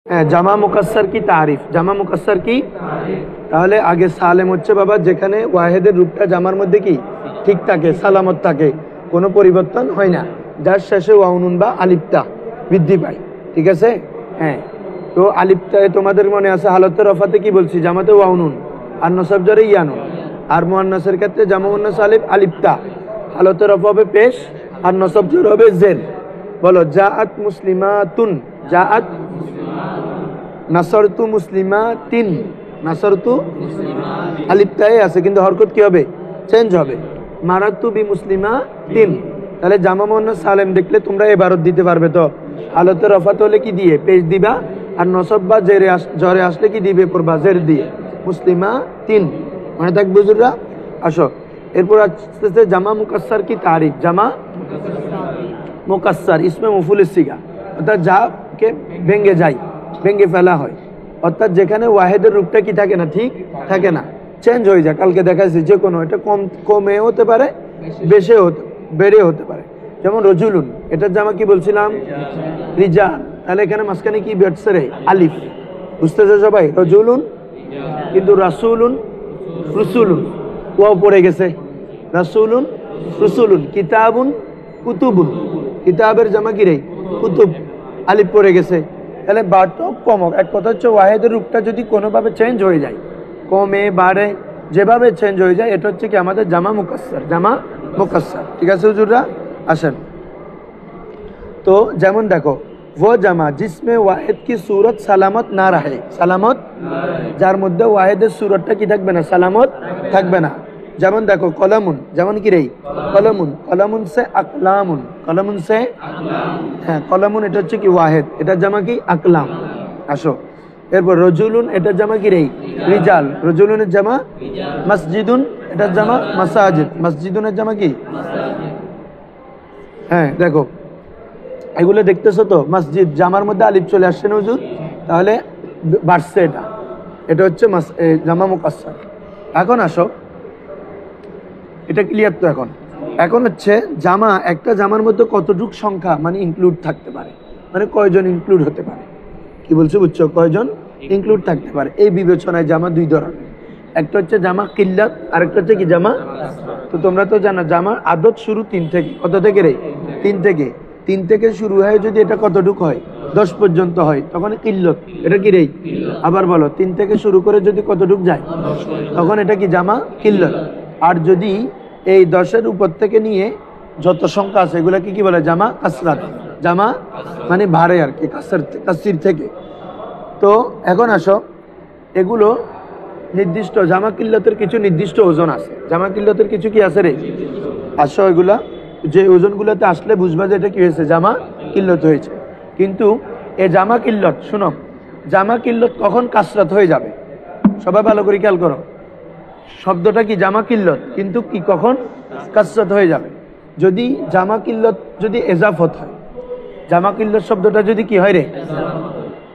জামা মুকাসসার কি তারিফ, জামা মুকাসসার কি? তাহলে আগে সালেম হচ্ছে বাবা যেখানে ওয়াহেদের রূপটা জামার মধ্যে কি ঠিক থাকে, সালামত থাকে, কোনো পরিবর্তন হয় না, যার শেষে ওয়াউনুন বা আলিফটা বৃদ্ধি পায়। ঠিক আছে? হ্যাঁ, তো আলিফটায় তোমাদের মনে আছে হালতে রফাতে কি বলছি? জামাতে ওয়াউনুন আর নসব জরে ইয়ানুন, আর মুয়ান্নাসের ক্ষেত্রে জামা মুন্নাস আলিফ আলিফটা, হালতে রফা হবে পেশ আর নসব জর হবে জের। বলো জাআত মুসলিমাতুন, জাআত নাসরতু মুসলিমাতিন, নাসরতু আলিফটায় আছে কিন্তু হরকত কি হবে? চেঞ্জ হবে। মারাতু বি মুসলিমাতিন। তাহলে জামা মুন্নাস সালেম দেখলে তোমরা ইবারত দিতে পারবে তো? হালতে রফাত হলে কি দিয়ে? পেশ দিবা, আর নসব বা জরে আসলে কি দিবে? পড়বা জের দিয়ে, মুসলিমাতিন। মনে থাকবে বুজুর্গরা? আসো এরপর আসতে জামা মুকাসসার কি তারিফ। জামা মুকাসসার ইসমে মফুলের সিগা, অর্থাৎ যাকে ভেঙে যায়, ভেঙে ফেলা হয়, অর্থাৎ যেখানে ওয়াহেদের রূপটা কি থাকে না, ঠিক থাকে না, চেঞ্জ হয়ে যায়। কালকে দেখাচ্ছি যে কোনো, এটা কমে হতে পারে, বেশি বেড়ে হতে পারে। যেমন রজুলুন, এটার জামা কি বলছিলাম? রিজাল। তাহলে এখানে মাঝখানে কি বেড়ছে রে? আলিফ। বুঝতেছে সবাই? রজুলুন, কিন্তু রাসূলুন রুসুলুন ওয়াও পড়ে গেছে। রাসূলুন রুসুলুন। কিতাবুন কুতুবুন, কিতাবের জামা কি রে? কুতুব, আলিফ পড়ে গেছে। তাহলে বাড়ক কমক, এক কথা হচ্ছে ওয়াহেদের রূপটা যদি কোনোভাবে চেঞ্জ হয়ে যায়, কমে বাড়ে, যেভাবে চেঞ্জ হয়ে যায়, এটা হচ্ছে কি আমাদের জামা মুকাসসার, জামা মুকাসসার। ঠিক আছে হুজুররা? আসেন তো যেমন দেখো, वो জামা जिसमें वाहिद की सूरत सलामत ना रहे, সালামত যার মধ্যে ওয়াহিদের সুরতটা কি থাকবে না? সালামত থাকবে না। যেমন দেখো কলামুন, যেমন কি রে? কলামুন, কলামুন সে আকলামুন, কলামুন সে, হ্যাঁ কলামুন এটা হচ্ছে কি ওয়াহিদ, এটার জামা কি? আকলাম। আসো এরপর রজুলুন, এটার জামা কি রে? রিজাল। রজুলুনের জামা মসজিদুন, এটার জামা মাসাজিদ। মসজিদুনের জামা কি? হ্যাঁ দেখো এগুলো দেখতেছো তো, মসজিদ জামার মধ্যে আলিফ চলে আসছে না হুজুর? তাহলে বাড়ছে, এটা এটা হচ্ছে জামা মুকাসসার। এখন আসো, এটা ক্লিয়ার তো? এখন হচ্ছে জামা, একটা জামার মধ্যে কতটুক সংখ্যা মানে ইনক্লুড থাকতে পারে, মানে কয়জন ইনক্লুড হতে পারে। কি বলছো? বুঝছো? কয়জন ইনক্লুড থাকতে পারে, এই বিবেচনায় জামা দুই ধরনের। একটা হচ্ছে জামা কিল্লাত, আর একটা হচ্ছে কি জামা। তো তোমরা তো জানো জামার আদত শুরু 3 থেকে, কত থেকে রে? 3 থেকে শুরু হয়, যদি এটা কতটুক হয়? 10 পর্যন্ত হয়, তখন কিল্লত, এটা কি রে? আবার বলো, 3 থেকে শুরু করে যদি কতটুক যায়, তখন এটা কি? জামা কিল্লত। আর যদি এই 10-এর উপর থেকে নিয়ে যত সংখ্যা আছে এগুলাকে কি বলে? জামা কাসরাত। জামা মানে ভারে আর কি, কাসির থেকে। তো এখন আসো, এগুলো নির্দিষ্ট, জামা কিল্লতের কিছু নির্দিষ্ট ওজন আছে, জামা কিল্লতের কিছু কি আছে রে? আসো এগুলা যে ওজনগুলোতে আসলে বুঝবা যে এটা কি হয়েছে? জামা কিল্লত হয়েছে। কিন্তু এই জামা কিল্লত, শুনো, জামা কিল্লত কখন কাসরাত হয়ে যাবে? সবাই ভালো করে খেয়াল করো, শব্দটা কি? জামা কিল্লত, কিন্তু কি কখন কাসরাত হয়ে যাবে? যদি জামা কিল্লত যদি এজাফত হয়, জামা কিল্লত শব্দটা যদি কি হয় রে?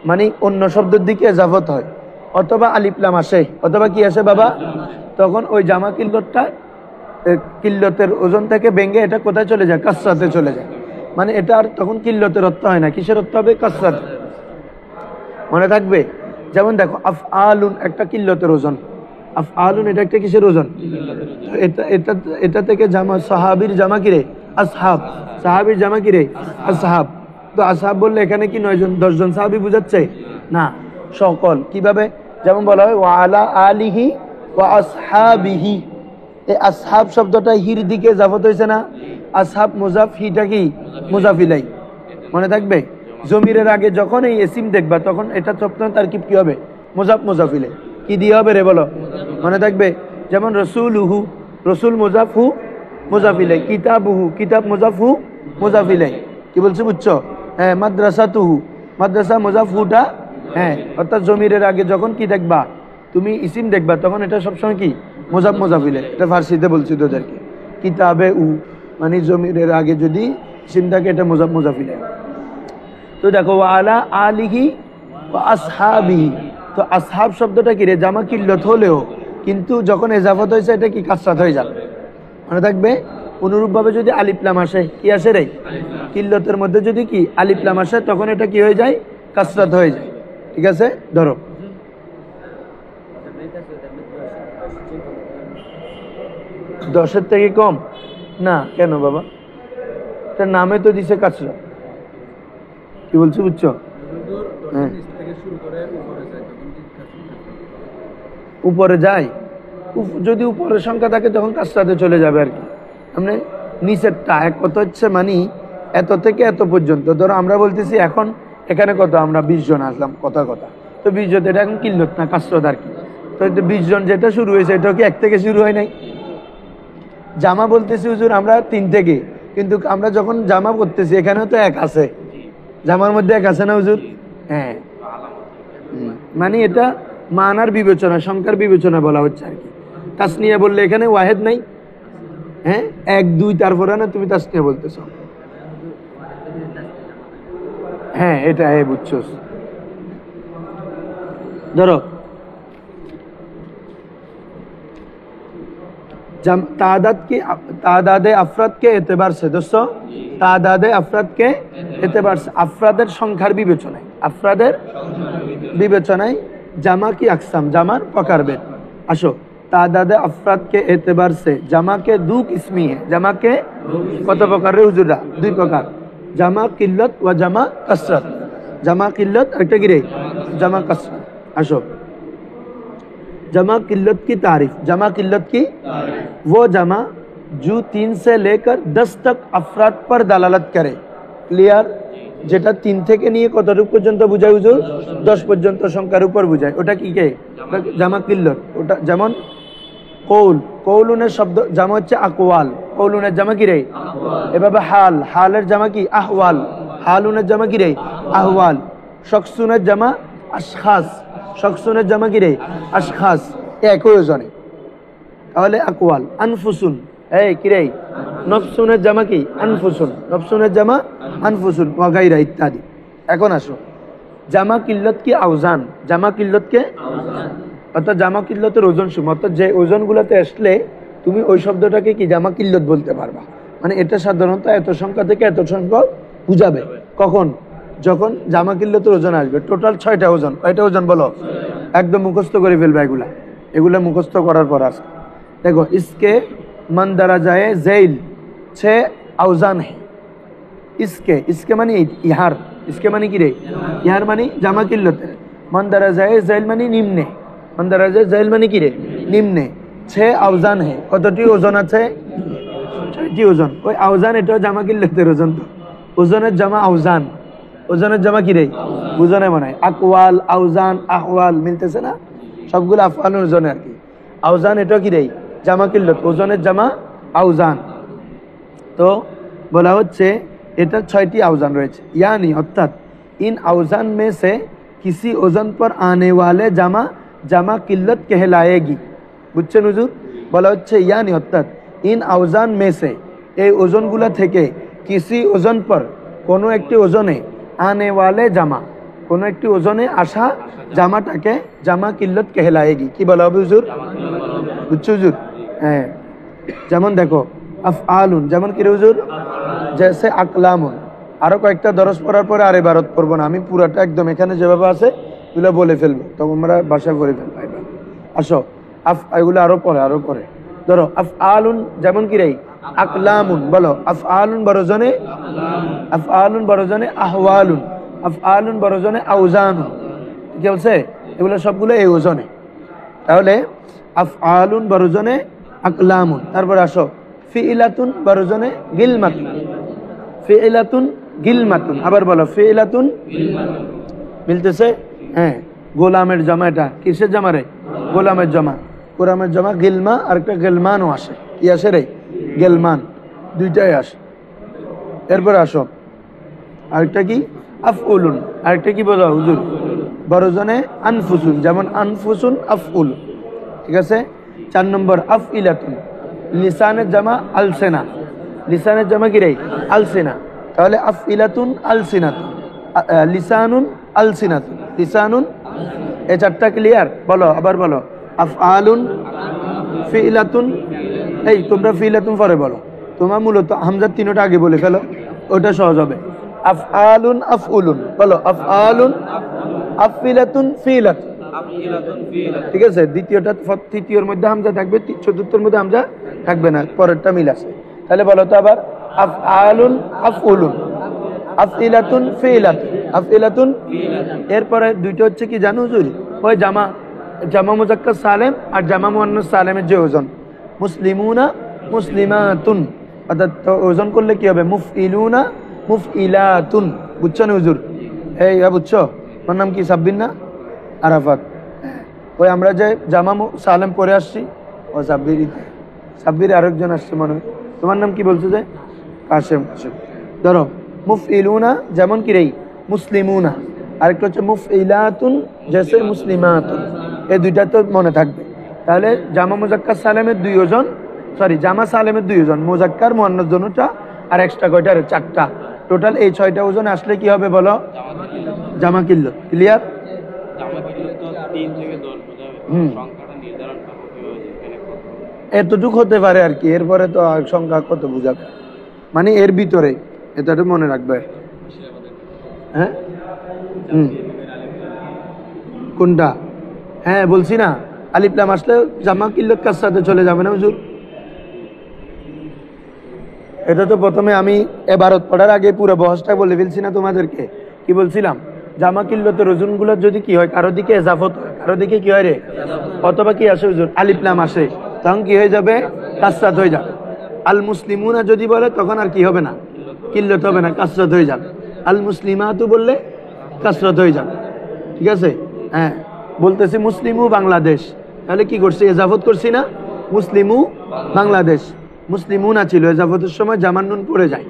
মানে অন্য শব্দের দিকে এজাফত হয়, অথবা আলিফ লাম আসে, অথবা কি আসে বাবা, তখন ওই জামা কিল্লতটা কিল্লতের ওজন থেকে ভেঙে এটা কোথায় চলে যায়? কাসরাতে চলে যায়। মানে এটা আর তখন কিল্লতের অর্থ হয় না, কিসের অর্থ হবে? কাসরাত। মনে থাকবে? যেমন দেখো আফআলুন একটা কিল্লতের ওজন, আফআলুন এটা একটা কিসের ওজন? এটা এটা এটা থেকে জামা, সাহাবীর জামা কি রে? আসহাব। সাহাবীর জামা কি রে? আসহাব। তো আসহাব বললে এখানে কি 9 জন 10 জন সাহাবী বুঝাচ্ছে? না, সকল। কিভাবে? যেমন বলা হয় ওয়া আলা আলিহি ওয়া আসহাবিহি, এই আসহাব শব্দটা হির দিকে জাফত হয়েছে না? আসহাব মুজাফ, হিটা কি? মুজাফ ইলাই। মনে থাকবে? জমিরের আগে যখন এই ইসিম দেখবা, তখন এটা সপ্তম তারকিব কি হবে? মুজাফ মুজাফ ইলাই। কি দিয়ে হবে রে? বলো, মনে থাকবে? যেমন রসুলুহু, রসুল মুজাফ হু মুজাফ ইলাই। কিতাবুহু, কিতাব মুজাফ হু মুজাফ ইলাই। কি বলছো? বুঝছো? হ্যাঁ। মাদ্রাসাতুহু, মাদ্রাসা মুজাফ হুটা, হ্যাঁ। অর্থাৎ জমিরের আগে যখন কি দেখবা তুমি, ইসিম দেখবা, তখন এটা সবসময় কি? মুজাফ মুজাফ ইলাই। এটা ফার্সিতে বলছি তোদেরকে। কিতাবে উ মানে জমিরের আগে যদি ইসিম থাকে, এটা মুজাফ মুজাফ ইলাই। তো দেখো ওয়া আলা আলিহি ওয়া আসহাবিহি, তো আসহাব শব্দটা কি রে? জামা কিল্লত হলেও কিন্তু যখন এজাফত হয়েছে, এটা কি? কাসরাত হয়ে যাবে। মনে থাকবে? অনুরূপভাবে যদি আলিফ লাম আসে, কি আসে রে? কিল্লতের মধ্যে যদি কি আলিফ লাম আসে, তখন এটা কি হয়ে যায়? কাসরাত হয়ে যায়। ঠিক আছে, ধরো 10-এর থেকে কম না কেন বাবা, তার নামে তো দিছে কাসরা। কি বলছো বুঝছো? হ্যাঁ, উপরে যায়, যদি উপরের সংখ্যা থাকে তখন কাসরাতে চলে যাবে আর কি। মানে নিচেরটা এক কত হচ্ছে মানে এত থেকে এত পর্যন্ত। ধরো আমরা বলতেছি এখন এখানে কত, আমরা 20 জন আসলাম কথা, তো 20 জন এটা এখন কিল্লত না কাসরত আর কি। তো 20 জন যেটা শুরু হয়েছে এটা কি 1 থেকে শুরু হয় নাই? জামা বলতেছি হুজুর আমরা 3 থেকে, কিন্তু আমরা যখন জামা করতেছি এখানেও তো 1 আছে, জামার মধ্যে 1 আছে না হুজুর? হ্যাঁ, মানে এটা মানার বিবেচনা, সংখ্যার বিবেচনা বলা হচ্ছে আর কি। তাসনিয়া বললে এখানে ওয়াহেদ নাই, হ্যাঁ 1 2 তারপরে না তুমি তাসনিয়া বলতেছো। হ্যাঁ এটা বুঝছো। ধরো तादादे अफराद के एतबार से दोस्तों, तादादे अफराद के एतबार से अफरादेर संख्यार विवेचनाय, अफरादेर विवेचनाय जामा की अकसाम, जामार प्रकारभेद। आसो तादादे अफराद के एतबार से जामा के 2 किस्मी है। जामा के कत प्रकार हुजूरा? 2 प्रकार, जामा किल्लत व जामा कसरत। जामा किल्लत एक गिरे जामा कसरत। आसो जमा किल्लत की तारीफ, जमा किल्लत की वो जमा जो 3 से लेकर 10 तक अफराद पर दलालत करे। क्लियर? যেটা 3 থেকে নিয়ে কতটুকু পর্যন্ত বোঝায় হুজুর? 10 পর্যন্ত সংখ্যার উপর বোঝায়, ওটা কি কে? জামা কিল্লত। ওটা যেমন কৌল, কৌলুনের শব্দ জামা হচ্ছে আকওয়াল, কৌলুনের জামা কি রে? এভাবে হাল, হালের জামা কি? আহওয়াল, হালুনের জামা কি রে? আহওয়াল। শখসুনের জামা আশখাস, শখসুনের জামা কি রে? আশখাস। একই ওজনে, তাহলে আকওয়াল। আনফুসুন এই কি রে? নফসুনের জামা কি? আনফুসুন, নফসুনের জামা আনফুসুন ওয়া গায়রা ইত্যাদি। এখন আসো জামা কিল্লত কি আওজান, জামা কিল্লত কে অর্থাৎ জামা কিল্লতের ওজন সমূহ, অর্থাৎ যে ওজনগুলোতে আসলে তুমি ওই শব্দটাকে কি জামা কিল্লত বলতে পারবা। মানে এটা সাধারণত এত সংখ্যা থেকে এত সংখ্যক বুঝাবে। কখন? যখন জামা কিল্লতের ওজন আসবে। টোটাল 6টা ওজন। কয়টা ওজন বলো? একদম মুখস্থ করে ফেলবে এগুলা মুখস্থ করার পর আসবে। देखो इसके मन दराजाए ज़ैल 6 औजान है। इसके मानी इहार, इसके मानी कि रे इहार मानी जामा किल्लत है। मन दराजाए ज़ैल मानी निम्ने, मन दराजाए ज़ैल मानी कि रे निम्ने 6 औजान है। কতটি ওজন আছে? 6টি ওজন। ওই আওজান এটাও জামা কিল্লতের ওজন। তো ওজনের জামা আওজান, ওজনের জামা কি রে? ওজনে বানায় আকওয়াল, আওজান, আহওয়াল মিলতেছে না? সবগুলো আফআলের ওজনে আর কি। আওজান এটা কি রে? জামা কিল্লত, ওজনের জামা আওজান। তো বলা হচ্ছে এটা 6টি আওজান রয়েছে। यानी অর্থাৎ इन औजान में से किसी ওজন पर आने वाले জামা জামা কিল্লত कहलाएगी। বুঝছেন হুজুর? বলা হচ্ছে यानी অর্থাৎ इन औजान में से এই ওজনগুলা থেকে किसी ওজন पर কোনো একটি ওজনে आने वाले জামা, কোনো একটি ওজনে আসা জামাটাকে জামা কিল্লত कहलाएगी। কি বলা হবে হুজুর? বুঝছো হুজুর? হ্যাঁ, যেমন দেখো আফআলুন, যেমন কি রে হুজুর? জেসে আকলামুন। আরো কয়েকটা দরস পড়ার পরে আর ইবারত পড়বো না, আমি পুরাটা একদম এখানে যেভাবে আছে এগুলো বলে ফেলবো, তখন আমরা ভাষা করে ফেলবো। আসো এগুলো আরো পরে ধরো আফআলুন, যেমন কি রে? আকলামুন। বলো আফআলুন বড়জনে, আফআলুন বড়জনে আহওয়ালুন, আফআলুন বড়জনে আওজানুন। কি বলছে? এগুলো সবগুলো এই ওজনে। তাহলে আফআলুন বড়জনে আকলামুন। তারপর আসো ফিইলাতুন বড়জনে গিলমাতুন, ফিইলাতুন গিলমাতুন। আবার বলো ফিইলাতুন মিলতেছে? হ্যাঁ, গোলামের জামা। এটা কিসের জামা রে? গোলামের জামা। গোলামের জামা গিলমা, আর একটা গেলমানও আসে। কি আসে রে? গেলমান, দুইটাই আসে। এরপর আসো আরেকটা কি? আফউলুন। আরেকটা কি বলো হুজুর? বড়জনে আনফুসুন, যেমন আনফুসুন আফউল। ঠিক আছে। 4 নম্বর আফইলাতুন, লিসানের জামা আলসেনা, লিসানের জামা কি রে? আলসিনা। তাহলে আফইলাতুন আলসিনাতুন, লিসানুন আলসিনাতুন, লিসানুন। এই 4টা ক্লিয়ার? বলো আবার বলো আফআলুন, ফিইলাতুন। এই তোমরা ফিইলাতুন পরে বলো, তোমার মূলত হামজার 3টা আগে বলে ফেলো, ওটা সহজ হবে। আফআলুন আফউলুন। বলো আফআলুন আফইলাতুন ফিলাতুন, ঠিক আছে। দ্বিতীয়টা তৃতীয়র মধ্যে হামজা থাকবে, চতুর্থের মধ্যে হামজা থাকবে না, পরেরটা মিল আছে। তাহলে বলো তো আবার, আফআলুন আফউলুন, আফইলাতুন ফিলাতুন, আফইলাতুন। এরপরে দুইটা হচ্ছে কি জানো হুজুর, ওই জামা মুজাক্কার সালেম আর জামা মুয়ান্নাস সালেমের যে ওজন, মুসলিমুনা মুসলিমাতুন, অর্থাৎ ওজন করলে কি হবে, মুফইলুনা মুফইলাতুন। বুঝছো না হুজুর? এই বুঝছো? ওর নাম কি সাব্বির না আরাফাত? ওই আমরা যে জামা সালেম পরে আসছি, ও সাব্বির আরেকজন আসছে মনে হয়। তোমার নাম কি বলছো যে? কাশেম। ধরো মুফইলুনা যেমন কি রে মুসলিমুনা, আরেকটা হচ্ছে মুফইলাতুন জেসে মুসলিমাতুন। এই দুইটা তো মনে থাকবে। তাহলে জামা মুজাক্কার সালেমের দুই ওজন, সরি জামা সালেমের দুই ওজন, মুজাক্কার মুয়ান্নাস দুটোটা, আর এক্সট্রা কয়টা রে? চারটা। টোটাল এই 6টা ওজন আসলে কি হবে বলো? জামা কিল্লত। ক্লিয়ার? এতটুক হতে পারে আর কি, এরপরে তো সংখ্যা কত বুঝাবে, মানে এর ভিতরে এতটুকু মনে রাখবে। হ্যাঁ কোনটা? হ্যাঁ বলছি না, আলিফ লাম আসলে জামা কিল্লত কাসরাতে চলে যাবে না হুজুর? এটা তো প্রথমে আমি এবারত পড়ার আগে পুরো বহসটা বলে ফেলছি না তোমাদেরকে? কি বলছিলাম? জামা কিল্লতের ওজনগুলো যদি কি হয়, কারো দিকে এজাফত হয়, কারো দিকে কি হয় রে, অথবা কি আসে হুজুর, আলিফ লাম আসে, তখন কি হয়ে যাবে? কাসরাত হয়ে যাবে। আল মুসলিমুনা যদি বলে তখন আর কি হবে না, কিল্লত হবে না, কাসরাত হয়ে যাবে। আল মুসলিমাতু বললে কাসরাত হয়ে যাবে। ঠিক আছে? হ্যাঁ বলতেছি মুসলিমু বাংলাদেশ, তাহলে কি করছি? এজাফত করছি না, মুসলিমু বাংলাদেশ। মুসলিমুনা ছিল, এজাফতের সময় জামান নুন পড়ে যায়,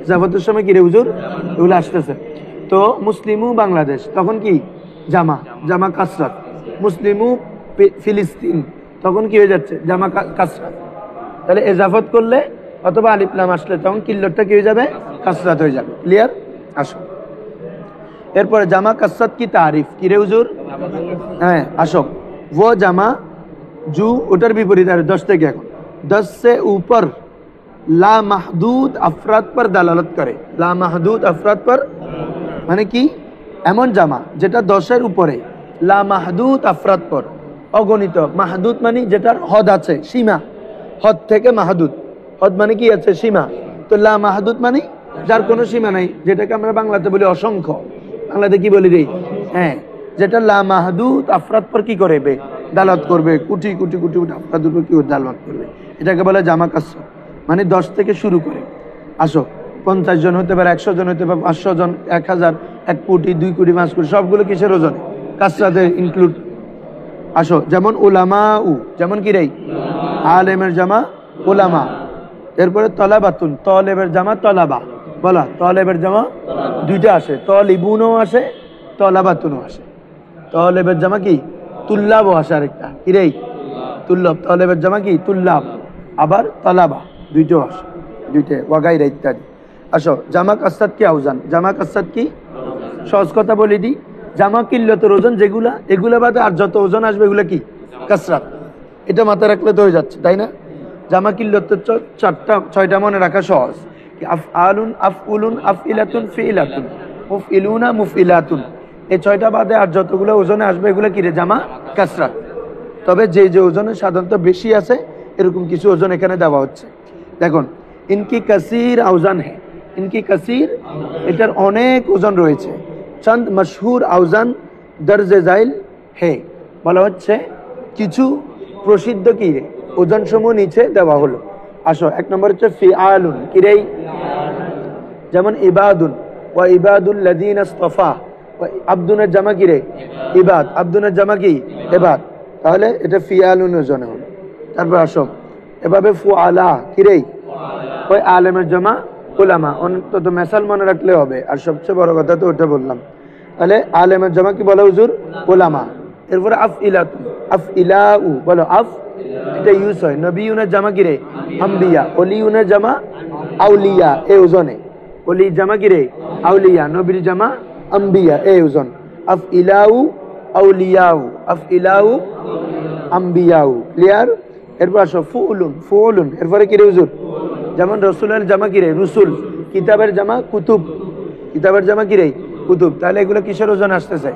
এজাফতের সময় কি রে হুজুর? এগুলো আসতেছে। তো মুসলিমু বাংলাদেশ, তখন কি জামা, জামা কাসরাত। মুসলিমু ফিলিস্তিন, তখন কি হয়ে যাচ্ছে? জামা কাসরাত। তাহলে এজাফত করলে অথবা আলিফ লাম আসলে তখন কিল্লতটা কি হয়ে যাবে? কাসরাত হয়ে যাবে। ক্লিয়ার? আসো এরপরে জামা কাসরাত কি তারিফ কি রে হুজুর? হ্যাঁ আসো, वो জামা জু, ওটার বিপরীত। আর 10 থেকে এখন 10 से ऊपर ला महदूद अफराद पर দালালত করে। লা মাহদুদ আফরাদ पर মানে কি? এমন জামা যেটা 10-এর উপরে, লা মাহদুদ আফরাদ পর, অগণিত। মাহদুদ মানে যেটার হদ আছে, সীমা। হদ থেকে মাহদুদ, হদ মানে কি আছে? সীমা। তো লা মাহদুদ মানে যার কোনো সীমা নাই, যেটাকে আমরা বাংলাতে বলি অসংখ্য। বাংলাতে কি বলি রে? হ্যাঁ, যেটা লা মাহদুদ আফরাদ পর কি করবে? দালালত করবে, কোটি কোটি কোটি কোটি আফরাদ উপর কি দালালত করবে, এটাকে বলে জামা কাসরাত। মানে 10 থেকে শুরু করে। আসো 50 জন হতে পারে, 100 জন হতে পারে, 500 জন, 1000, 1 কোটি, 2 কোটি, 5 কোটি, সবগুলো কিসের ওজনে? কাসরাতে ইনক্লুড। আসো যেমন উলামা উ, যেমন কি রে? আলেমের জামা উলামা। এরপরে তলাবাতুন, তলেবের জামা তলাবা। বলা তলেবের জামা দুইটা আসে, তলিবুনও আসে, তলাবাতুনও আসে। তলেবের জামা কি? তুল্লাবও আসে আরেকটা, কি রে? তুল্লাব। তলেবের জামা কি? তুল্লাব। আবার তলাবা, দুইটাও আসে, দুইটা ওয়াগাইরা ইত্যাদি। আসো জামা কাসরাত কি আউজান? জামা কাসরাত কি? সহজ কথা বলে দিই, জামা কিল্লতের ওজন যেগুলা, এগুলা বাদে আর যত ওজন আসবে এগুলা কি? কাসরাত। এটা মাথায় রাখলে তো হয়ে যাচ্ছে, তাই না? জামা কিল্লতের 6টা মনে রাখা সহজ। আফআলুন আফউলুন আফইলাতুন ফিলাতুন মুফইলুনা মুফইলাতুন। এই 6টা বাদে আর যতগুলো ওজনে আসবে এগুলো কি রে? জামা কাসরাত। তবে যে যে ওজনে সাধারণত বেশি আছে এরকম কিছু ওজন এখানে দেওয়া হচ্ছে। দেখুন, ইনকি কাসির আউজান হে, ইনকি কাসির, এটার অনেক ওজন রয়েছে। চন্দ মশহুর আউজান দর্জে জাইল হে, বলা হচ্ছে কিছু প্রসিদ্ধ কি রে ওজন সমূহ নিচে দেওয়া হলো। আসো 1 নম্বর হচ্ছে ফিআলুন, কি রে? যেমন ইবাদুন, ওয়া ইবাদুল লাযিনা ইসতাফা। আব্দুনের জামা কি রে? ইবাদ। আব্দুনের জামা কি? ইবাদ। তাহলে এটা ফিআলুন ওজনে হলো। তারপর আসো এভাবে ফুআলা, কি রে? ওই আলেমের জামা উলামা। অন্তত মেসাল মনে রাখলে হবে, আর সবচেয়ে বড় কথা তো ওটা বললাম। তাহলে আলেমের জামা কি বলে হুজুর? উলামা। এরপরে আফইলাতুন, আফইলাউ, বলো আফ, এটা ইউজ হয়। নবিয়ুনের জামা কি রে? আম্বিয়া। ওলিয়ুনের জামা আউলিয়া, এই ওজনে। ওলি জামা কি রে? আউলিয়া। নবীর জামা আম্বিয়া, এই ওজন। আফইলাউ আউলিয়াউ, আফইলাউ আম্বিয়াউ। ক্লিয়ার? এরপর আসো ফুউলুন, ফুউলুন। এরপরে কি রে হুজুর? যেমন রসুলের জামা কি রে? রসুল। কিতাবের জামা কুতুব, কিতাবের জামা কি রে? কুতুব। তাহলে এগুলো কিসের ওজন আসতেছে?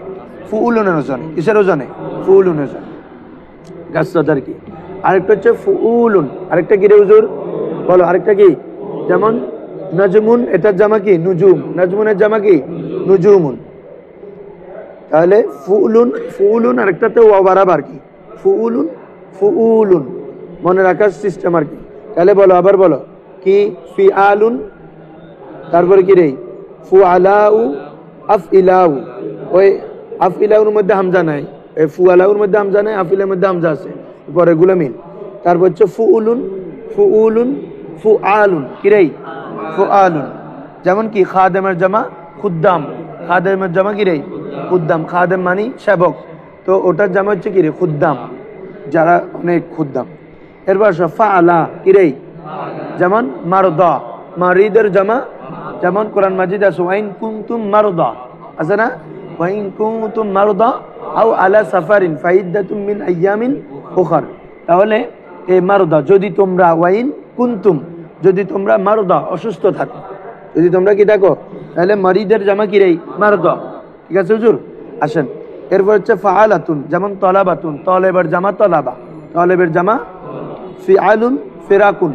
ফুউলুনের ওজনে। কিসের ওজনে? ফুউলুনের ওজনে, কাসরাত আর কি। আরেকটা হচ্ছে ফুউলুন, আরেকটা কি রে হুজুর বলো, আরেকটা কি? যেমন নাজমুন, এটার জামা কি? নুজুম। নাজমুনের জামা কি? নুজুমুন। তাহলে ফুউলুন, ফুউলুন আরেকটাতে ওয়া বারাবার কি? ফুউলুন, ফুউলুন, মনে রাখার সিস্টেম আর কি। তাহলে বলো, আবার বলো কি? ফিআলুন, তারপরে কি রে? ফুআলাউ, আফইলাউ। ওই আফইলাউর মধ্যে হামজা নাই, ফুআলাউর মধ্যে হামজা নাই, আফইলার মধ্যে হামজা আছে, পরে গুলো মিল। তারপর হচ্ছে ফুউলুন, ফুউলুন, ফুআলুন, কি রে? ফুআলুন। যেমন কি খাদেমের জামা খুদ্দাম, খাদেমের জামা কি রে? খুদ্দাম। খাদেম মানি সেবক, তো ওটার জামা হচ্ছে কি রে? খুদ্দাম, যারা অনেক খুদ্দাম। এরপর ফাআলা, কি রে? যেমন মারদা, মারিদের জামা, যেমন কোরআন মাজিদ আছে ওয়াইন কুনতুম মারদা, আছে না? ওয়াইন কুনতুম মারদা আও আলা সাফারিন ফাইদ্দাতুম মিন আইয়ামিন উখার। তাহলে এই মারদা, যদি তোমরা, ওয়াইন কুনতুম, যদি তোমরা মারদা অসুস্থ থাকো, যদি তোমরা কি থাকো, তাহলে মারিদের জামা কি রে? মারদা। ঠিক আছে হুজুর, আসেন। এরপর হচ্ছে ফাআলাতুন, যেমন তলাবাতুন, তলেবের জামা তলাবা, তলেবের জামা ফিআলুন, ফিরাকুন,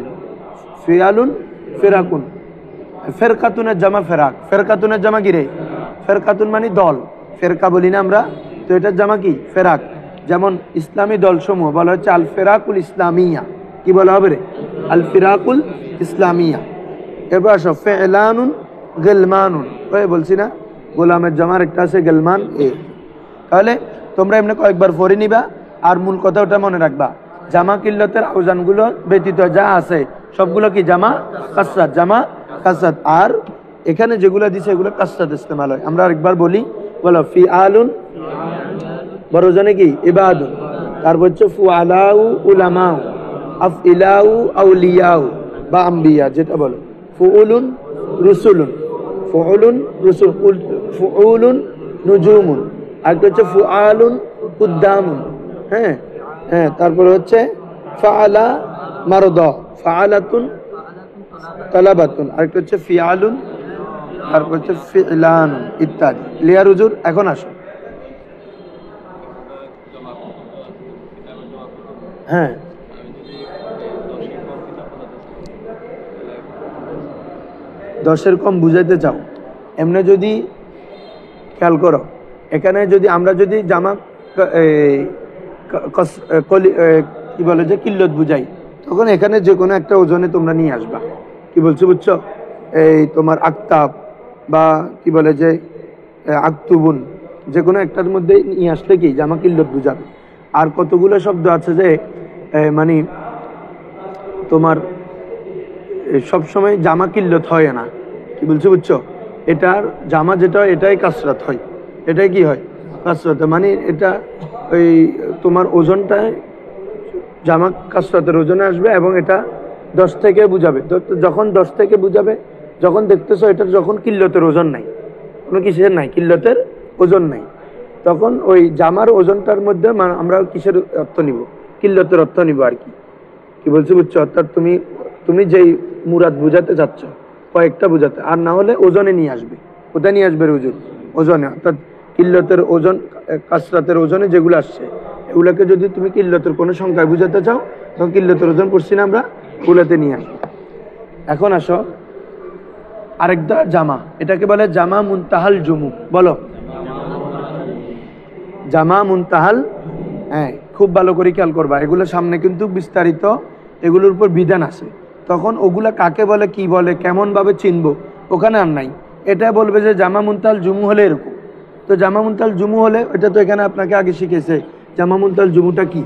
ফিআলুন, ফিরাকুন। ফেরকাতুনের জামা ফেরাক, ফেরকাতুনের জামা কি রে? ফেরকাতুন মানে দল, ফেরকা বলি না আমরা, তো এটার জামা কি? ফেরাক। যেমন ইসলামী দল সমূহ বলা হচ্ছে আল ফেরাকুল ইসলামিয়া, কি বলা হবে রে? আল ফিরাকুল ইসলামিয়া। এরপর আসো ফেলানুন, গেলমানুন, ওই বলছি না গোলামের জামার একটা আছে গেলমান এ। তাহলে তোমরা এমনি কয়েকবার পড়ে নিবা, আর মূল কথা ওটা মনে রাখবা, জামা কিল্লতের আউজানগুলো ব্যতীত যা আছে সবগুলো কি? জামা কাসরাত, জামা কাসরাত। আর এখানে যেগুলো দিছে এগুলো কাসরাত ইস্তেমাল হয়। আমরা আরেকবার বলি, বলো ফিআলুন, বড়জনে কি? ইবাদুন। তারপর হচ্ছে ফুআলাউ, উলামাউ, আফইলাউ, আউলিয়াউ বা আম্বিয়া, যেটা বলো। ফুউলুন, রুসুলুন, ফুউলুন, রুসুল, ফুউলুন, নুজুমুন। আরেকটা হচ্ছে ফুআলুন, কুদ্দামুন। হ্যাঁ হ্যাঁ, তারপরে হচ্ছে ফাআলা, মারদা, ফাআলাতুন, তালাবাতুন। আরেকটা হচ্ছে ফিআলুন, তারপর হচ্ছে ফিলানুন, ইত্যাদি। ক্লিয়ার হুজুর? এখন আসো, হ্যাঁ দশের কম বুঝাইতে চাও, এমনি যদি খেয়াল করো, এখানে যদি আমরা যদি জামা কি বলে যে কিল্লত বুঝাই, তখন এখানে যে কোনো একটা ওজনে তোমরা নিয়ে আসবা। কি বলছো বুঝছো? এই তোমার আকতাব বা কি বলে যে আক্তুবুন, যে কোনো একটার মধ্যে নিয়ে আসলে কি জামা কিল্লত বুঝাবে। আর কতগুলো শব্দ আছে যে মানে তোমার সবসময় জামা কিল্লত হয় না। কি বলছো বুঝছো? এটার জামা যেটা এটাই কাসরাত হয়, এটাই কি হয়? কাসরাত। মানে এটা ওই তোমার ওজনটায় জামা কাসরাতের ওজনে আসবে, এবং এটা 10 থেকে বুঝাবে। যখন 10 থেকে বুঝাবে, যখন দেখতেছো এটার যখন কিল্লতের ওজন নাই, কোনো কিসের নাই, কিল্লতের ওজন নাই, তখন ওই জামার ওজনটার মধ্যে আমরা কিসের অর্থ নিব? কিল্লতের অর্থ নিব আর কি। কি বলছি বুঝছো? অর্থাৎ তুমি যেই মুরাদ বুঝাতে চাচ্ছ কয়েকটা বুঝাতে, আর না হলে ওজনে নিয়ে আসবে। কোথায় নিয়ে আসবে হুজুর? ওজনে। অর্থাৎ কিল্লতের ওজন, কাসরাতের ওজনে যেগুলো আসছে এগুলোকে যদি তুমি কিল্লতের কোনো সংখ্যায় বুঝাতে চাও, তখন কিল্লতের ওজন করছি না আমরা, ওগুলোতে নিয়ে আসবো। এখন আসো আরেকটা জামা, এটাকে বলে জামা মুনতাহাল জুমু। বলো জামা মুনতাহাল। হ্যাঁ, খুব ভালো করে খেয়াল করবা, এগুলো সামনে কিন্তু বিস্তারিত এগুলোর উপর বিধান আছে। তখন ওগুলা কাকে বলে, কি বলে, কেমন ভাবে চিনবো, ওখানে আর নাই। এটা বলবে যে জামা মুনতাহাল জুমু হলে এরকম। তো জামা মুনতাহাল জুমু হলে, এটা তো এখানে আপনাকে আগে শিখেছে জামা মুনতাহাল জুমুটা কি।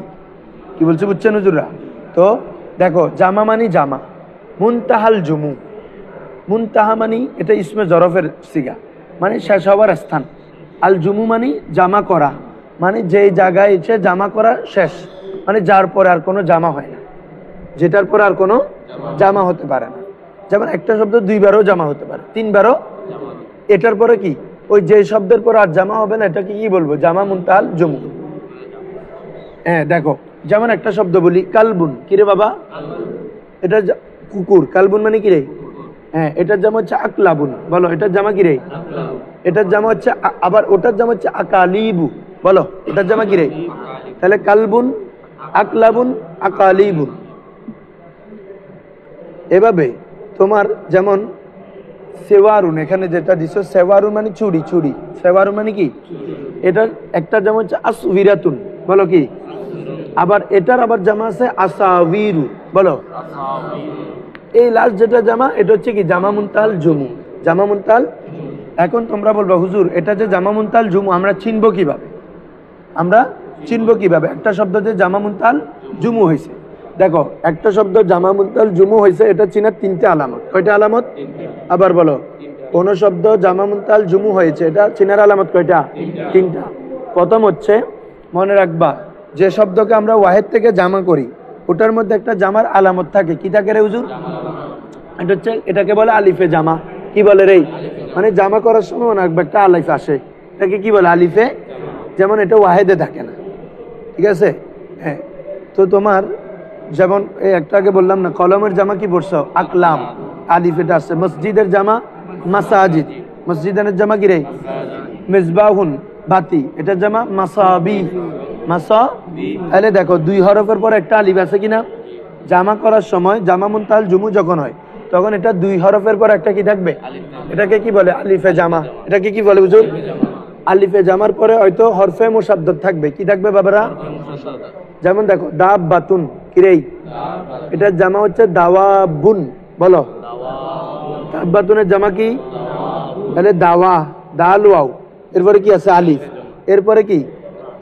কি বলছে বুঝছেন হুজুরা? তো দেখো, জামা মানি জামা, মুনতাহাল জুমু, মুনতাহা মানি এটা ইসমে জরফের সিগা, মানে শেষ হওয়ার স্থান। আল জুমু মানি জামা করা, মানে যে জায়গায় এসে জামা করা শেষ, মানে যার পরে আর কোনো জামা হয় না, যেটার পরে আর কোনো জামা হতে পারে না। যেমন একটা শব্দ 2 বারও জামা হতে পারে, 3 বারও। এটার পরে কি ওই যে শব্দের পর আর জামা হবে না, এটাকে কি বলবো? জামা মুনতাহাল জুমু। হ্যাঁ দেখো, যেমন একটা শব্দ বলি কালবুন, কিরে বাবা? এটা কুকুর। কালবুন মানে কি রে? হ্যাঁ, এটার জামা হচ্ছে আকলাবুন। বলো এটার জামা কি রে? এটার জামা হচ্ছে আবার ওটার জামা হচ্ছে আকালিবু। বলো এটার জামা কি রে? তাহলে কালবুন, আকলাবুন, আকালিবুন। এভাবে তোমার যেমন সেওয়ারুন, এখানে যেটা দিছো সেওয়ারুন মানে চুড়ি, চুড়ি। সেওয়ারুন মানে কি? এটার একটা জামা হচ্ছে আসবিরাতুন। বলো কি? আবার এটার আবার জামা আছে আসাবিরু। বলো এই লাস্ট যেটা জামা এটা হচ্ছে কি জামা মুনতাল জুমু। জামা মুনতাল। এখন তোমরা বলবা হুজুর এটা যে জামা মুনতাল জুমু আমরা চিনবো কিভাবে? আমরা চিনবো কিভাবে একটা শব্দ যে জামা মুনতাল জুমু হয়েছে? দেখো একটা শব্দ জামা মুনতাল জুমু হয়েছে এটা চিনার তিনটে আলামত। কয়টা আলামত? আবার বলো কোন শব্দ জামা মুনতাল জুমু হয়েছে এটা চিনার আলামত কয়টা? তিনটা। প্রথম হচ্ছে মনে রাখবা যে শব্দকে আমরা ওয়াহেদ থেকে জামা করি ওটার মধ্যে একটা জামার আলামত থাকে। কি থাকে রে হুজুর? এটা হচ্ছে এটাকে বলে আলিফে জামা। কি বলে রে? মানে জামা করার সময় মনে রাখবে একটা আলিফ আসে, এটাকে কি বলে? আলিফে। যেমন এটা ওয়াহেদে থাকে না, ঠিক আছে? হ্যাঁ, তো তোমার যেমন এই একটা আগে বললাম না কলমের জামা কি পড়ছো? আকলাম, আলিফ এটা আসছে। মসজিদের জামা মাসাজিদ, মসজিদের জামা কি রে? মিসবাহুন, বাতি। এটার জামা মাসাবি, মাসাবি। তাহলে দেখো দুই হরফের পর একটা আলিফ আছে কিনা? জামা করার সময় জামা মুনতাল জুমু যখন হয় তখন এটা দুই হরফের পর একটা কি থাকবে? এটাকে কি বলে? আলিফে জামা। এটাকে কি বলে হুজুর? আলিফে জামার পরে হয়তো হরফে মুসাদ্দাদ থাকবে। কি থাকবে বাবারা? যেমন দেখো দাব্বাতুন, কি রে? এটার জামা হচ্ছে দাওয়াবুন। বলো দাব্বাতুনের জামা কি? তাহলে দাওয়া, দাল ওয়াও, এরপরে কি আছে? আলিফ। এরপরে কি?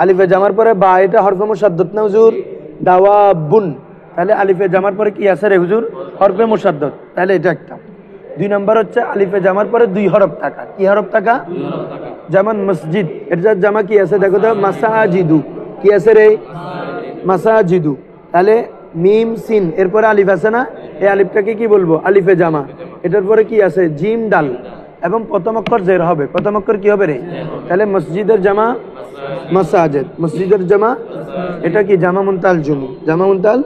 আলিফে জামার পরে বা, এটা হরফে মুসাদ্দাদ না হুজুর? দাওয়াবুন। তাহলে আলিফে জামার পরে কি আছে রে হুজুর? হরফে মুসাদ্দাদ। তাহলে এটা একটা। দুই নম্বর হচ্ছে আলিফে জামার পরে দুই হরফ থাকা। কি হরফ থাকা? যেমন মসজিদ, এটার জামা কি আছে? দেখো তো মাসাজিদু। কি আছে রে? মাসাজিদু। তাহলে মিম সিন এরপরে আলিফ আছে না? এই আলিফটাকে কি বলবো? আলিফে জামা। এটার পরে কি আছে? জিম দাল এবং প্রথম অক্ষর জের হবে। প্রথম অক্ষর কি হবে রে? তাহলে মসজিদের জামা মাসাজিদ, মসজিদের জামা এটা কি? জামা মুনতাল জুমু। জামা মুনতাল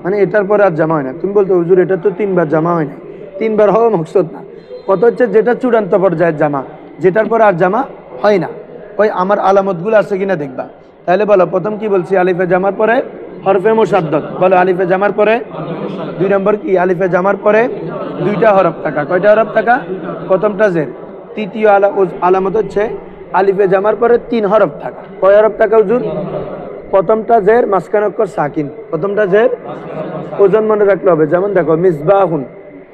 মানে এটার পরে আর জামা হয় না। তুমি বলতো হুজুর এটা তো তিনবার জামা হয় না। তিনবার হওয়া মকসদ না, কত হচ্ছে যেটা চূড়ান্ত পর্যায়ের জামা, যেটার পরে আর জামা হয় না। ওই আমার আলামতগুলো আছে কিনা দেখবা। তাহলে বলো প্রথম কি বলছি? আলিফে জামার পরে হরফে মুসাদ্দাদ। বলো আলিফে জামার পরে। দুই নম্বর কি? আলিফে জামার পরে দুইটা হরফ থাকা। কয়টা হরফ থাকা? প্রথমটা জের। তৃতীয় আলামত হচ্ছে আলিফে জামার পরে তিন হরফ থাকা। কয় হরফ থাকা হুজুর? প্রথমটা জের, মাঝখানে অক্ষর সাকিন। প্রথমটা জের, ওজন মনে রাখলে হবে। যেমন দেখো মিসবাহুন,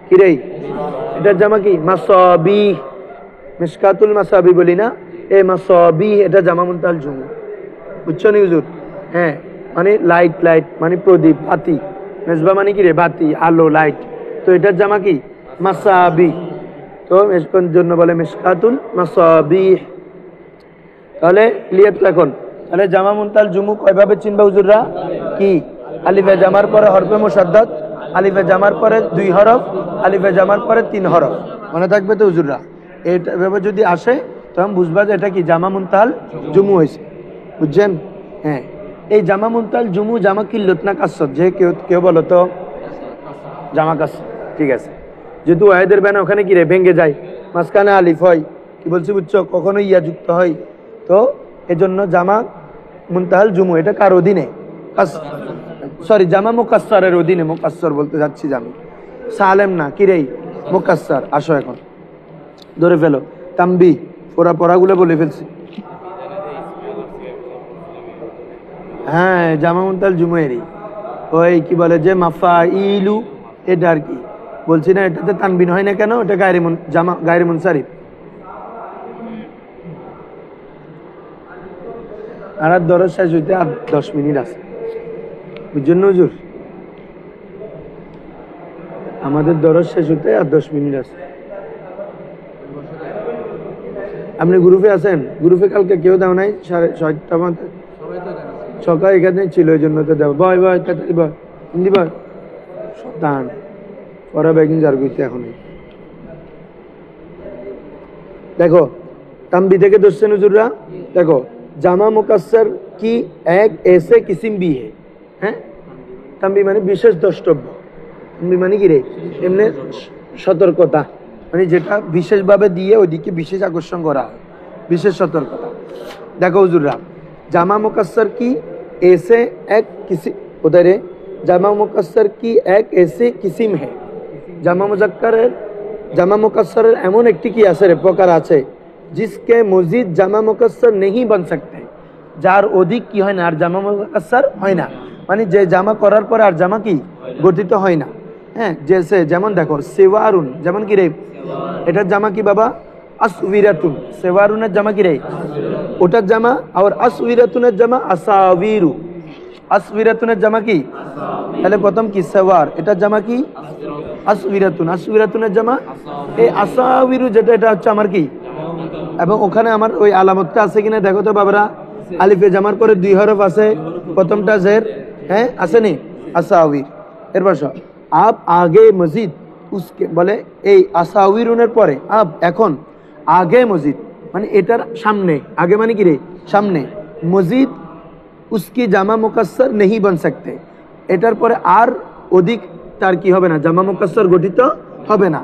কি রে? এটার জামা কি? মাসাবি। মিশকাতুল মাসাবি বলি না, এই মাসাবি এটা জামা মুনতাল জুমু। বুঝছো নি হুজুর? হ্যাঁ, মানে লাইট, লাইট মানে প্রদীপ, বাতি। মেজবা মানে কি রে? বাতি, আলো, লাইট। তো এটার জামা কি? মাসাবি। তো মেশকার জন্য বলে মিশকাতুল মাসাবি। তাহলে ক্লিয়ার তো এখন? তাহলে জামা মুনতাল জুমু কয়ভাবে চিনবা হুজুররা? কি? আলিফে জামার পরে হরফে মুসাদ্দাদ, আলিফে জামার পরে দুই হরফ, আলিফে জামার পরে তিন হরফ। মনে থাকবে তো হুজুররা? এইভাবে যদি আসে তখন বুঝবা যে এটা কি? জামা মুনতাল জুমু হয়েছে। বুঝছেন? হ্যাঁ, এই জামা মুনতাল জুমু জামা কিল্লত না কাসর? যে কেউ কেউ বলো তো জামা কাসর। ঠিক আছে, যেহেতু ওয়াহেদের বেনা ওখানে কি রে? ভেঙে যায়, মাঝখানে আলিফ হয়। কি বলছি বুঝছো? কখনো ইয়া যুক্ত হয়। তো এজন্য জামা মুনতাহাল জুমু এটা কার অধীনে? সরি, জামা মুকাসসারের অধীনে। মুকাসসার বলতে যাচ্ছি আমি, সালেম না। কি রে? মুকাসসার। আসো এখন ধরে ফেলো। তাম্বি, পড়াগুলো বলে ফেলছি। হ্যাঁ, জামা মুনতাহাল জুমু এরই ওই কি বলে যে মাফাইলু, এটা আর কি বলছি না? এটাতে তানবিন হয় না কেন? এটা গায়রে মুনসারিফ। আর দরজ শেষ হইতে আর 10 মিনিট আছে। বুঝছেন না হুজুর? আমাদের দরজ শেষ হইতে আর 10 মিনিট আছে। আপনি গ্রুপে আছেন? গ্রুপে কালকে কেউ দাও নাই? 6:30 মধ্যে সকাল এখানে ছিল, ওই জন্য তো দেবো। বয় বয় তাড়াতাড়ি বয়, হিন্দি বয়। শতান পরা ব্যাগিং যার করতে এখন। দেখো তাম্বি থেকে দোষেন হুজুররা। দেখো জামা মুকাসসার কি এক ऐसे किस्म भी है। হ্যাঁ, তাম্বি মানে বিশেষ দ্রষ্টব্য। তাম্বি মানে কি রে? এমনি সতর্কতা, মানে যেটা বিশেষভাবে দিয়ে ওইদিকে বিশেষ আকর্ষণ করা হয়, বিশেষ সতর্কতা। দেখো হুজুররা, জামা মুকাসসার কি ऐसे एक किसी उधर है, জামা মুকাসসার কি এক ऐसे किस्म है, জামা মুকাসসারের এমন একটি কি আছে রে, প্রকার আছে, जिसके मजीद জামা মুকাসসার नहीं बन सकते, যার অধিক কি হয় না, আর জামা মুকাসসার হয় না, মানে যে জামা করার পরে আর জামা কি গঠিত হয় না। হ্যাঁ, যেমন দেখো সেওয়ারুন, যেমন কি রে, এটার জামা কি বাবা, আসউইরাতুন, সেওয়ারুনের জামা কি রে, ওটার জামা, আর আসউইরাতুনের জামা আসাবিরু, আসউইরাতুনের জামা কি, তাহলে প্রথম কি সেওয়ার, এটার জামা কি আসউইরাতুন, আসউইরাতুনের জামা এই আসাবিরু, যেটা এটা হচ্ছে আমার কি, এবং ওখানে আমার ওই আলামতটা আছে কিনা দেখো তো বাবারা, আলিফে জামার পরে 2 হরফ আছে, প্রথমটা জের, হ্যাঁ আসেনি, আসাবির। এরপর আপ আগে মজিদ উসকে বলে, এই আসাবিরুনের পরে আপ এখন, আগে মজিদ মানে এটার সামনে, আগে মানে কি রে সামনে, মজিদ উসকি জামা মুকাসসার নেহি বন সকতে, এটার পরে আর অধিক তার কি হবে না, জামা মুকাসসার গঠিত হবে না।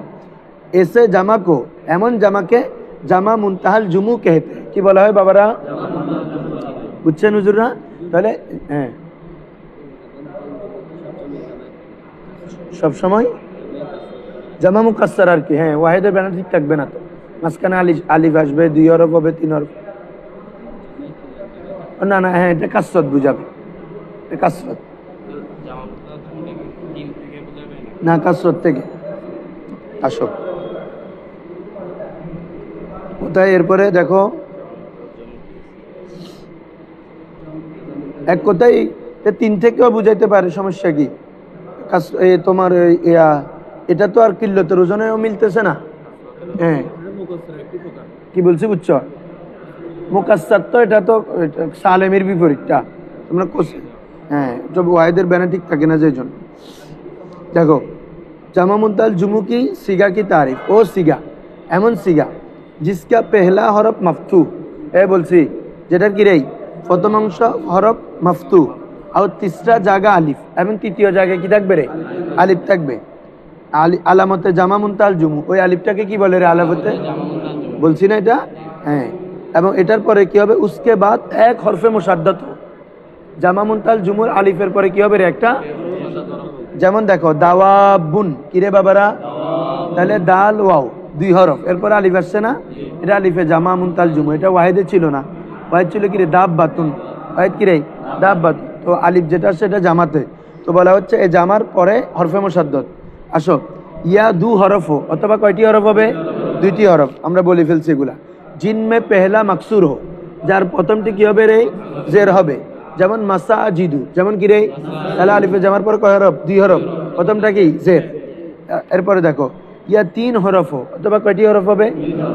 এসে জামা কো, এমন জামাকে জামা মুনতাহাল জুমু कहते हैं, কি বলা হয় বাবারা, বুঝছেন হুজুররা? তাহলে হ্যাঁ সব সময় জামা মুকাসসার আর কি, হ্যাঁ ওয়াহিদের ব্যানার ঠিক থাকবে না, তো মাঝখানে আলিফ আসবে, 2 হরফ হবে, 3 হরফ, না না হ্যাঁ এটা কাসরত বুঝাবে, কাসরত না, কাসরত থেকে আসো কোথায়। এরপরে দেখো এক কথাই 3 থেকেও বুঝাইতে পারে, সমস্যা কি, তোমার এটা তো আর কিল্লতের ওজনেও মিলতেছে না। হ্যাঁ কি বলছি বুঝছো, মুকাসসার তো এটা তো সালেমের বিপরীতটা, তোমরা কোসে, হ্যাঁ তো ওয়াহিদের ব্যানার ঠিক থাকে না, যে জন্য দেখো জামা মুনতাহাল জুমু কি সিগা কি তারিফ, ও সিগা এমন সিগা, জিসকা পেহলা হরফ মাফতু, বলছি যেটার কি রে প্রথম অংশ হরফ মাফতু, আর তিসরা জায়গা আলিফ, এবং তৃতীয় জায়গায় কি থাকবে রে, আলিফ থাকবে। আলামতে জামা মুনতাহাল জুমু, ওই আলিফটাকে কি বলে রে, আলামতে বলছি না এটা, হ্যাঁ। এবং এটার পরে কি হবে, উসকে বাদ এক হরফে মুশাদ্দাত, জামা মুনতাহাল জুমুর আলিফের পরে কি হবে রে একটা, যেমন দেখো দাওয়াবুন, কিরে বাবারা, তাহলে দাল ওয়াও 2 হরফ, এরপর আলিফ আসছে না, এটা আলিফে জামা মুনতাহাল জুমু, এটা ওয়াহিদে ছিল না, ওয়াহিদ ছিল কিরে দাব্বাতুন, ওয়াহিদ কিরে দাব্বাতুন, তো আলিফ যেটা আসছে এটা জামাতে, তো বলা হচ্ছে এই জামার পরে হরফে মুশাদ্দাত। আসো ইয়া 2 হরফ হো, অথবা কয়টি হরফ হবে, 2টি হরফ, আমরা বলে ফেলছি এগুলা। জিনমে পেহলা মাকসুর হো, যার প্রথমটি কি হবে রে, জের হবে, যেমন মাসাজিদু, যেমন কি রে, তাহলে আলিফে জামার পর কয় হরফ, 2 হরফ, প্রথমটা কি জের। এরপরে দেখো ইয়া 3 হরফ হো, অথবা কয়টি হরফ হবে,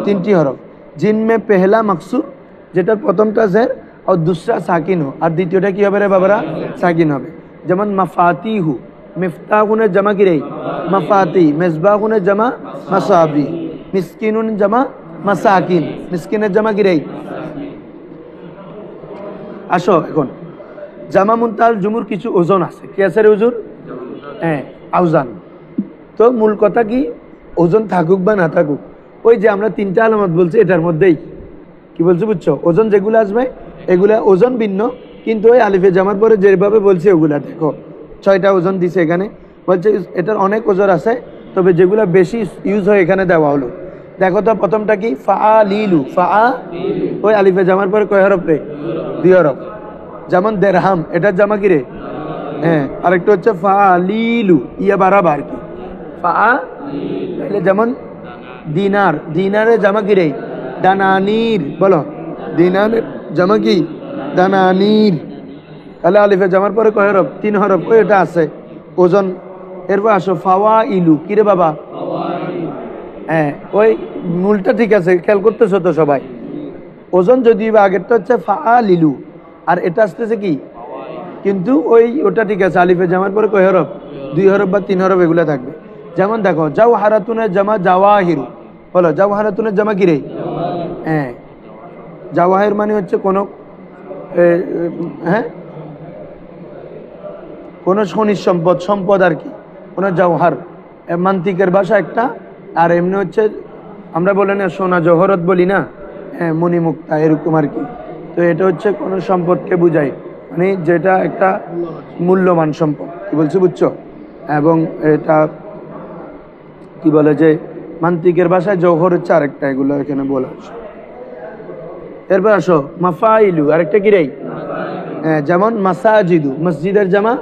3টি হরফ। জিনমে পেহলা মাকসুর, যেটা প্রথমটা জের আর দুসরা সাকিন হো, আর দ্বিতীয়টা কি হবে রে বাবারা, সাকিন হবে, যেমন মাফাতিহু, মিফতাহুনের জামা কি রে, মাফাতি, মেজবাহুনের জামা মাসাবি, মিসকিনুন জামা মাসাকিন, মিসকিনের জামা কি রে। আসো এখন জামা মুনতাহাল জুমুর কিছু ওজন আছে, কি আছে রে হুজুর, হ্যাঁ আউজান। তো মূল কথা কি, ওজন থাকুক বা না থাকুক, ওই যে আমরা 3টা আলামত বলছি এটার মধ্যেই কি বলছি বুঝছো, ওজন যেগুলো আসবে এগুলা ওজন ভিন্ন, কিন্তু ওই আলিফে জামার পরে যেভাবে বলছি ওগুলা দেখো 6টা ওজন দিছে এখানে, বলছে এটার অনেক ওজন আছে, তবে যেগুলা বেশি ইউজ হয় এখানে দেওয়া হলো। দেখো তো প্রথমটা কি, ফাআলিলু, ওই আলিফে জামার পরে কয় হরফ রে, 2 হরফ, যেমন দেরহাম, এটার জামা কি রে, হ্যাঁ, আরেকটা হচ্ছে ফাআলিলু, ইয়া বারাবার কি যেমন দিনার, দিনারের জামা কি রে, দানানির, বলো দিনারের জামা কি, দানানির, তাহলে আলিফে জামার পরে কয় হরফ, 3 হরফ, ওই এটা আছে ওজন। এরপর আসো ফাওয়াইলু, কি রে বাবা, হ্যাঁ ওই মূলটা ঠিক আছে, খেয়াল করতেছো তো সবাই, ওজন যদি বা আগেরটা হচ্ছে ফাআলিলু, আর এটা আসতেছে কি, কিন্তু ওটা ঠিক আছে, আলিফে জামার পরে কয় হরফ, 2 হরফ বা 3 হরফ এগুলা থাকবে। যেমন দেখো জাওহারাতুনের জামা জাওয়াহিরু, বলো জাওহারাতুনের জামা কি রে, হ্যাঁ জাওয়াহির মানে হচ্ছে কোন, হ্যাঁ কোন খনিজ সম্পদ, সম্পদ আর কি, কোন জাওহার, মান্তিকের ভাষা একটা আর এমনি হচ্ছে আমরা বলি না সোনা জহরত বলি না, হ্যাঁ মণিমুক্তা এরকম আর কি। তো এটা হচ্ছে কোনো সম্পদকে বুঝায়, মানে যেটা একটা মূল্যবান সম্পদ, কি বলছো বুঝছো। এবং এটা কি বলে যে মান্তিকের ভাষায় জওহর হচ্ছে আরেকটা, এগুলো এখানে বলা আছে। এরপর আসো মাফাইলু, আরেকটা কি রে, হ্যাঁ যেমন মাসাজিদু মসজিদের জামা,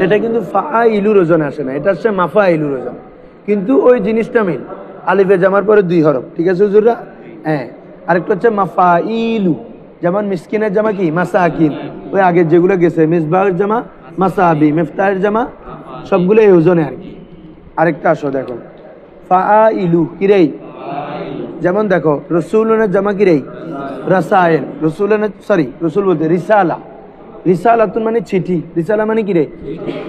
এটা কিন্তু ফাইলুর ওজনে আসে না, এটা হচ্ছে মাফাইলুর ওজন, কিন্তু ওই জিনিসটা মিল, আলিফে জামার পরে 2 হরফ, ঠিক আছে হুজুররা। হ্যাঁ আরেকটা হচ্ছে মাফাইলু, যেমন মিসকিনের জামা কি মাসাকিন, ওই আগের যেগুলো গেছে, মিসবাহের জামা মাসাবি, মিফতাহের জামা, সবগুলো এই ওজনে আর কি। আরেকটা আসো দেখো ফাইলু কিরেই, যেমন দেখো রসুলের জামা কিরেই রাসায়েল, রসুল বলতে রিসালা, রিসালাতুন মানে চিঠি, রিসালা মানে কিরে,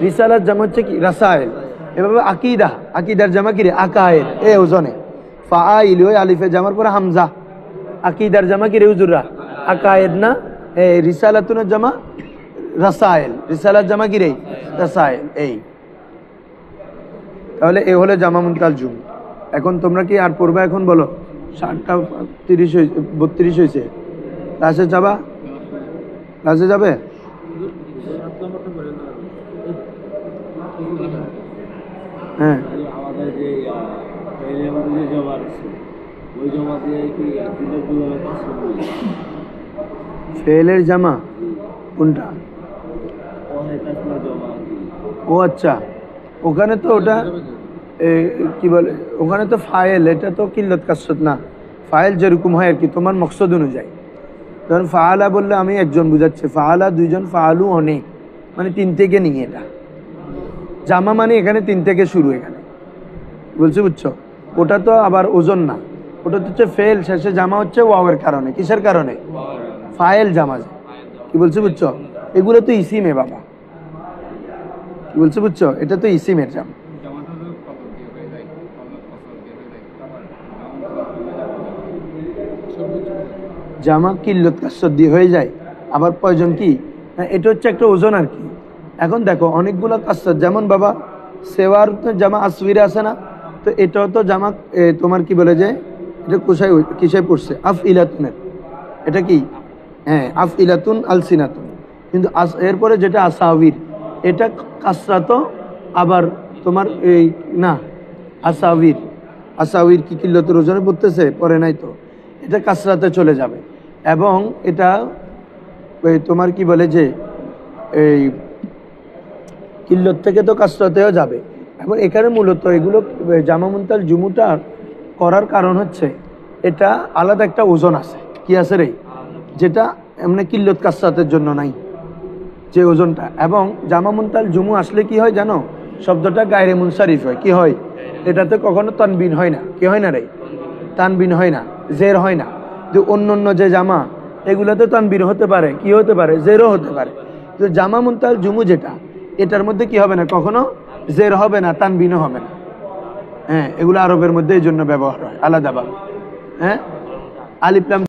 রিসালার জামা হচ্ছে কি রাসায়েল। এভাবে আকিদা, আকিদার জামা কিরে আকায়েদ, এ ওজনে। ফাইলু ওই আলিফে জামার পরে হামজা, আকিদার জামা কিরে হুজুররা আকায়েদ না, রিসালাতুনের জামা রাসায়েল, রিসালার জামা কিরে রাসায়েল। এই তাহলে এ হলো জামা মুনতাল জুম। এখন তোমরা কি আর পড়বা? এখন বলো 7:32 হয়েছে, ক্লাসে যাবা? ক্লাসে যাবে? হ্যাঁ ফেলের জামা কোনটা? ও আচ্ছা, ওখানে তো ওটা কি বলে, ওখানে তো ফাইল, এটা তো কিল্লত কাসরত না, ফাইল যেরকম হয় আর কি তোমার মকসদ অনুযায়ী। ধরুন ফাআলা বললে আমি একজন বুঝাচ্ছি, ফাআলা 2 জন, ফাআলু অনেক, মানে 3 থেকে নিয়ে এটা জামা, মানে এখানে 3 থেকে শুরু, এখানে বলছি বুঝছো। ওটা তো আবার ওজন না, ওটা তো হচ্ছে ফেল শেষে জামা হচ্ছে ওয়াওয়ের কারণে, কিসের কারণে? ফাইল জামা, কি বলছি বুঝছো। এগুলো তো ইসিমে বাবা, কি বলছি বুঝছো, এটা তো ইসিমের জামা। জামা কিল্লত কাসরত দিয়ে হয়ে যায়, আবার প্রয়োজন কি, এটা হচ্ছে একটা ওজন আর কি। এখন দেখো অনেকগুলো কাসরত, যেমন বাবা সেওয়ার জামা আসবিরে আছে না, তো এটাও তো জামা তোমার কি বলে যে এটা কিসায় পড়ছে আফ ইলাতুনের, এটা কি, হ্যাঁ আফ ইলাতুন আলসিনাতুন, কিন্তু এরপরে যেটা আসাবির, এটা কাসরাত, আবার তোমার এই না আসাবির, আসাবির কি কিল্লতের ওজনে পড়তেছে, পরে নাই তো, এটা কাসরাতে চলে যাবে। এবং এটা তোমার কি বলে যে এই কিল্লত থেকে তো কাসরাতেও যাবে। এখন এখানে মূলত এগুলো জামা মুনতাল জুমুটা করার কারণ হচ্ছে এটা আলাদা একটা ওজন আছে, কি আছে রে, যেটা এমনি কিল্লত কাসরাতের জন্য নাই, যে ওজনটা। এবং জামা মুনতাল জুমু আসলে কি হয় জানো, শব্দটা গায়রে মুনসারিফ হয়, কি হয়, এটাতে কখনো তানবিন হয় না, কি হয় না রে, তানবিন হয় না, জের হয় না। যে অন্য যে জামা এগুলোতে তানবিন হতে পারে, কি হতে পারে, জেরও হতে পারে। তো জামা মুনতাল জুমু যেটা, এটার মধ্যে কি হবে না, কখনো জের হবে না, তানবিনও হবে না। হ্যাঁ এগুলো আরবের মধ্যে এই জন্য ব্যবহার হয় আলাদাভাবে। হ্যাঁ আলিফ লাম